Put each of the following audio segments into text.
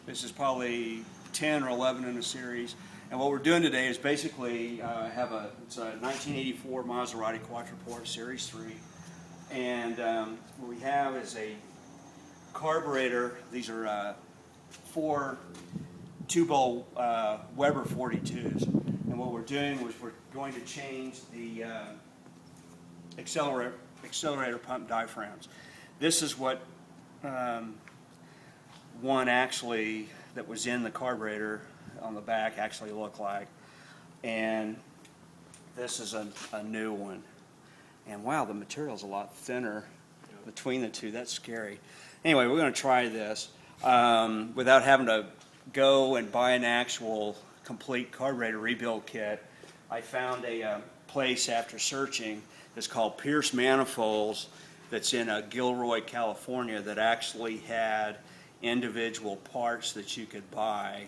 This is probably 10 or 11 in the series. And what we're doing today is basically it's a 1984 Maserati Quattroporte Series 3. And what we have is a carburetor. These are 4 two-bowl Weber 42s. And what we're doing was we're going to change the accelerator pump diaphragms. This is what one actually that was in the carburetor on the back actually looked like, and this is a new one. And wow, the material's a lot thinner between the two. That's scary. Anyway, we're going to try this without having to go and buy an actual complete carburetor rebuild kit. I found a place after searching that's called Pierce Manifolds that's in Gilroy, California, that actually had individual parts that you could buy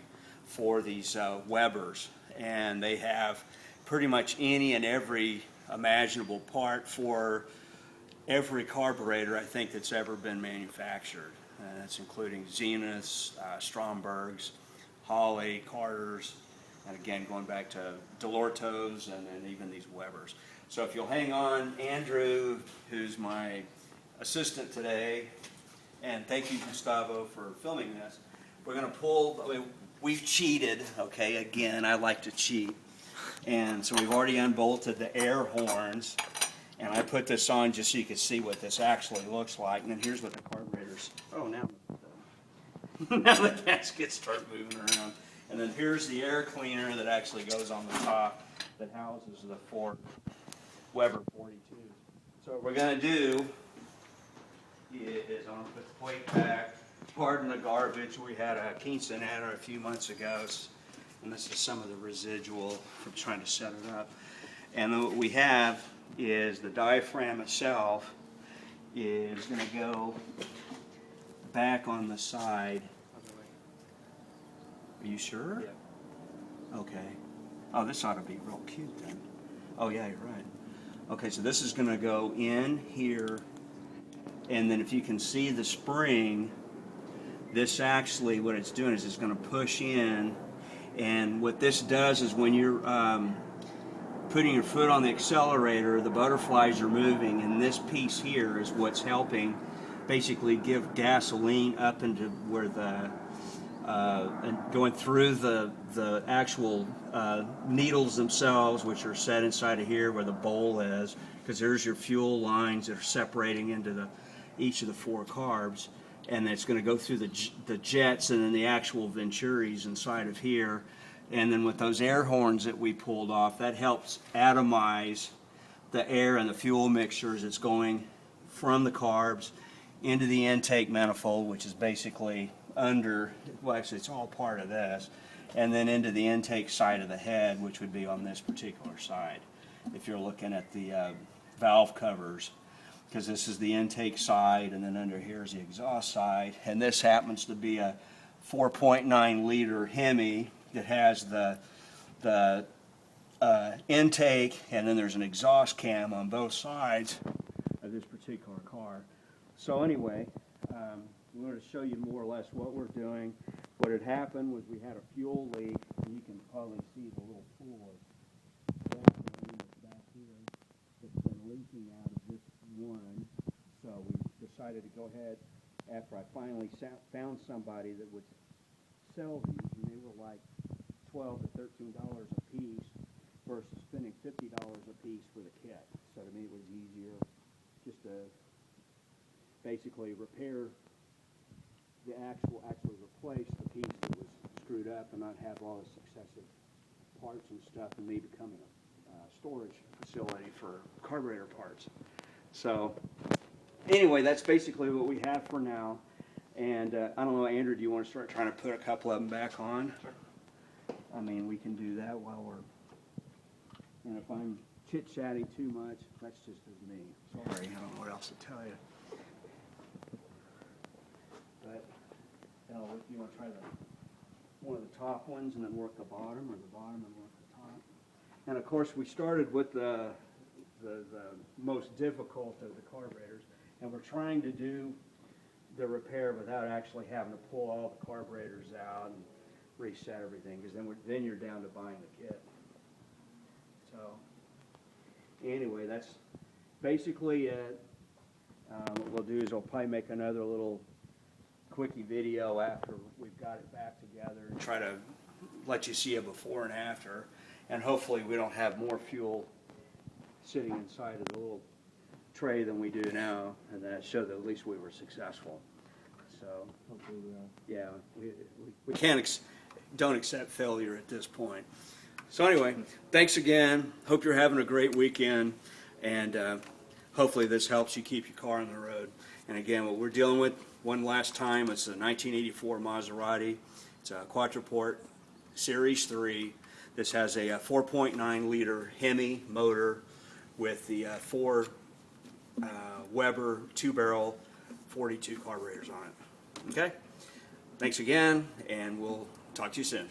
for these Webers, and they have pretty much any and every imaginable part for every carburetor I think that's ever been manufactured. That's including Zeniths, Strombergs, Holley, Carters, and again going back to Delortos and even these Webers. So if you'll hang on, Andrew, who's my assistant today, and thank you, Gustavo, for filming this. We're going to pull, we've cheated, okay, again, I like to cheat. And so we've already unbolted the air horns, and I put this on just so you can see what this actually looks like. And then here's what the carburetors, oh, now the gaskets start moving around. And then here's the air cleaner that actually goes on the top that houses the 4 Weber 42s. So what we're going to do is I'm going to put the plate back, pardon the garbage. We had a quinceanera a few months ago, and this is some of the residual from trying to set it up. And then what we have is the diaphragm itself is going to go back on the side. Are you sure? Yeah. Okay. Oh, this ought to be real cute then. Oh yeah, you're right. Okay, so this is going to go in here, and then if you can see the spring, this actually, what it's doing is it's going to push in, and what this does is when you're putting your foot on the accelerator, the butterflies are moving, and this piece here is what's helping basically give gasoline up into where the and going through the actual needles themselves, which are set inside of here where the bowl is, because there's your fuel lines that are separating into each of the 4 carbs, and it's going to go through the jets and then the actual venturis inside of here. And then with those air horns that we pulled off, that helps atomize the air and the fuel mixtures that's going from the carbs into the intake manifold, which is basically under, well actually it's all part of this, and then into the intake side of the head, which would be on this particular side if you're looking at the valve covers, because this is the intake side, and then under here is the exhaust side. And this happens to be a 4.9 liter Hemi that has the intake, and then there's an exhaust cam on both sides of this particular car. So anyway, we wanted to show you more or less what we're doing. What had happened was we had a fuel leak, and you can probably see the little pool of gasoline that's back here that's been leaking out of this one. So we decided to go ahead, after I finally found somebody that would sell these, and they were like $12 to $13 a piece versus spending $50 a piece for the kit. So to me it was easier just to basically actually replace the piece that was screwed up and not have all the successive parts and stuff, and me becoming a storage facility for carburetor parts. So anyway, that's basically what we have for now. And I don't know, Andrew, do you want to start trying to put a couple of them back on? Sure. I mean, we can do that while we're, and if I'm chit-chatting too much, that's just as me. Sorry, I don't know what else to tell you. But, if you want to try one of the top ones and then work the bottom, or the bottom and work the top. And of course, we started with the most difficult of the carburetors, and we're trying to do the repair without actually having to pull all the carburetors out and reset everything, because then you're down to buying the kit. So anyway, that's basically it. What we'll do is I'll probably make another little quickie video after we've got it back together and try to let you see a before and after, and hopefully we don't have more fuel sitting inside of the little tray than we do now, and that showed that at least we were successful. So Hopefully we are. yeah, we can't don't accept failure at this point. So anyway, thanks again. Hope you're having a great weekend, and hopefully this helps you keep your car on the road. And again, what we're dealing with one last time, it's a 1984 Maserati. It's a Quattroporte Series 3. This has a 4.9 liter Hemi motor with the 4 Weber 2-barrel 42 carburetors on it. Okay? Thanks again, and we'll talk to you soon.